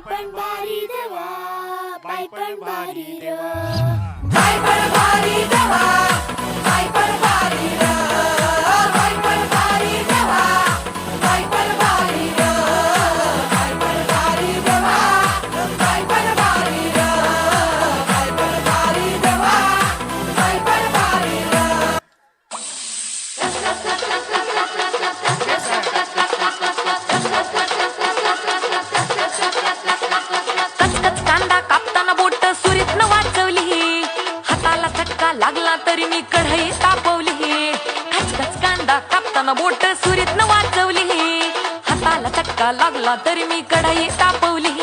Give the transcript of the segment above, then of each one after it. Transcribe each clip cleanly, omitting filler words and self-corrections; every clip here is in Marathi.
पण भारी देवा, बाई पण भारी देवा, बाई पण भारी देवा, बाई पण भारी र, बाई पण भारी देवा, बाई पण भारी र, बाई पण भारी देवा, बाई पण भारी र, बाई पण भारी देवा, बाई पण भारी र. कचकच कांदा कापताना बोट सुरीत न वाचवली, हाताला चटका लागला तरी मी कढई तापवली. कचकच कांदा कापताना बोट सुरीत न वाचवली, हाताला चटका लागला तरी मी कढई तापवली.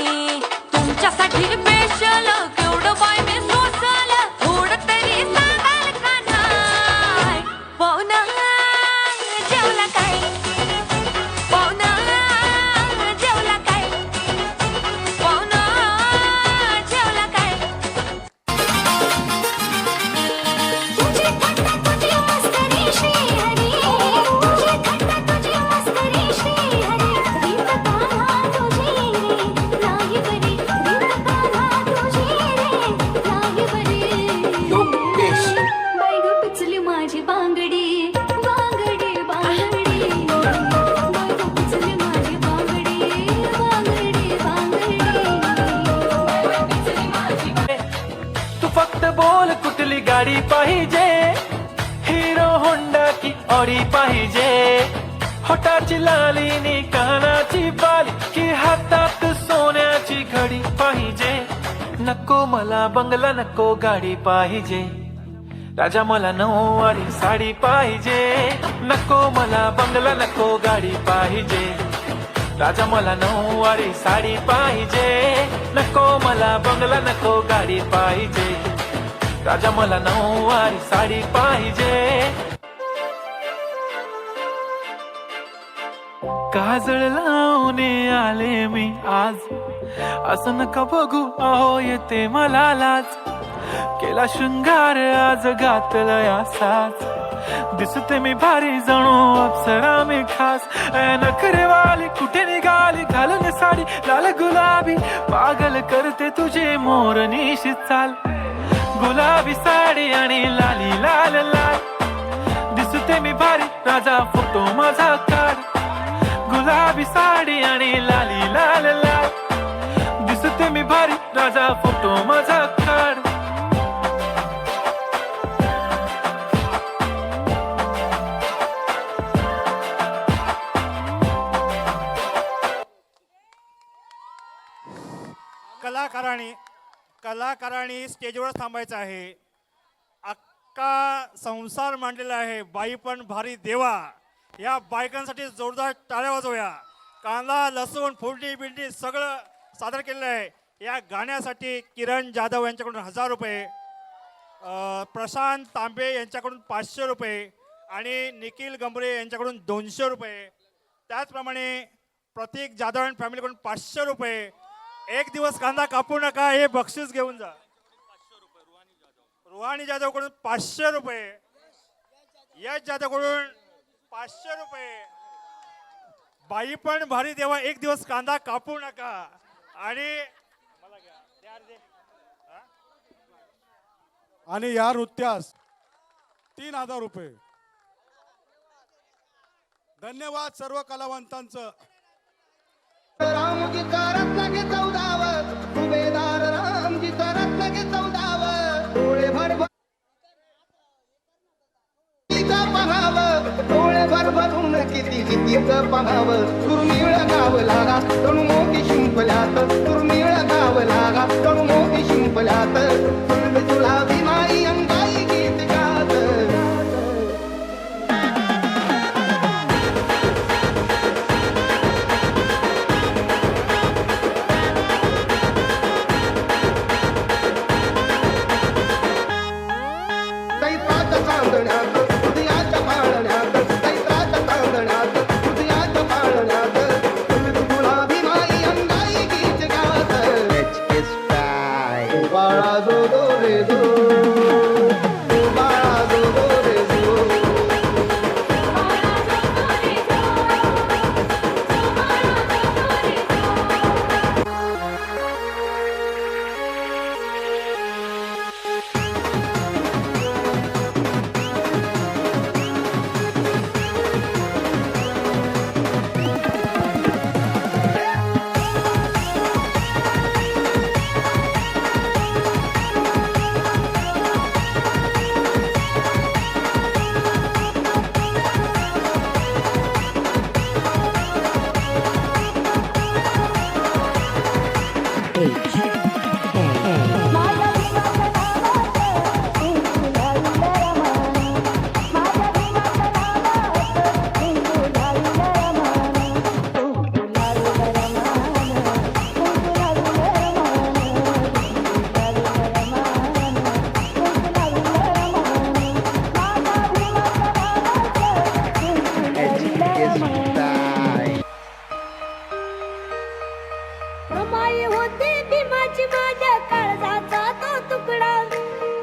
तुमच्यासाठी स्पेशल केवढं बाय मी सोसल, थोडं तरी सांगाल का नाही? पाहुणा जेवला काय? पाहुणा जेवला काय? पाहुणा जेवला काय? तुझी थट्टा तुझी मस्करी श्रीहरी, तुझी थट्टा तुझी मस्करी श्रीहरी, रीत कान्हा तुझी रे नाही बरी, रीत कान्हा तुझी रे नाही बरी. बाई गं पिचली माझी बांगडी, बांगडी बांगडी, बाई गं पिचली माझी बांगडी, बांगडी बांगडी. तू फक्त बोल कुठली गाडी पाहिजे, हिरो होंडा की ऑडी पाहिजे, होटाची लाली नी कानाची बाली की हातात सोन्याची घडी पाहिजे. नको मला बंगला नको गाडी पाहिजे, राजा मला नऊवारी साडी पाहिजे. नको मला बंगला नको गाडी पाहिजे, राजा मला नऊवारी साडी पाहिजे. नको मला बंगला नको गाडी पाहिजे, राजा मला नऊवारी साडी पाहिजे. काजळ लावून आले मी आज, असं नका बघू अहो येते मला लाज. केला शृंगार आज घातलं असाच, दिसते मी भारी जणू अप्सरा मी खास. नखरेवाली कुठे निघाली घालून साडी लाल गुलाबी, पागल करते तुझे मोरनीशी चाल. गुलाबी साडी आणि लाली लाल लाल, दिसते मी भारी राजा फोटो माझा काढ. गुलाबी साडी आणि लाली लाल लाल, दिसते मी भारी राजा फोटो माझा काढ. कलाकारांनी स्टेजवर थांबायचं आहे. अख्खा संसार मांडलेला आहे बाई पण भारी देवा. या बायकांसाठी जोरदार टाळ्या वाजवूया. कांदा लसूण फोडणी बिंडी सगळं सादर केलेलं आहे. या गाण्यासाठी किरण जाधव यांच्याकडून 1000 रुपये, प्रशांत तांबे यांच्याकडून 500 रुपये आणि निखिल गंभरे यांच्याकडून 200 रुपये. त्याचप्रमाणे प्रतीक जाधव आणि फॅमिलीकडून 500 रुपये. एक दिवस कांदा कापू नका हे बक्षीस घेऊन जा. रुहानी जाधवकडून 500 रुपये, यश जाधवकडून 500 रुपये. बाई पण भारी देवा, एक दिवस कांदा कापू नका. आणि आणि या नृत्यास 3000 रुपये. धन्यवाद सर्व कलावंतांचं. रामजी करत लगे 14 सुभेदार रामजी करत लगे 14 डोळे भर पहावं, डोळे भर भरून किती कितीच पहावं. दुर्मिळ गाव लागा तणू मोठी शिंपल्यात, दुर्मिळ गाव लागा तणू मोठी शिंपल्यात. तुला भीमाई अंगाई गीत गात. दैत्राच्या चांदण्यात हृदयाच्या पाळण्यात, दैत्राच्या चांदण्यात हृदयाच्या पाळण्यात. तुला भीमाई अंगाई गीत गात. रमाई होती भीमाची माझ्या काळजाचा तो तुकडा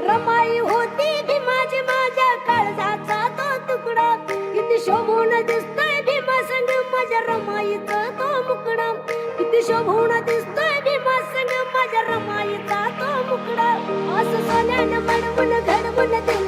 रमाई होती भीमाची माझ्या काळजाचा तो तुकडा किती शोभून दिसतोय भीमा संग माझ्या रमाईचा तो मुकडा किती शोभून दिसतोय भीमा संग माझ्या रमाईचा तो मुकडा असं सोन्यानं मडवून घडवून दिलं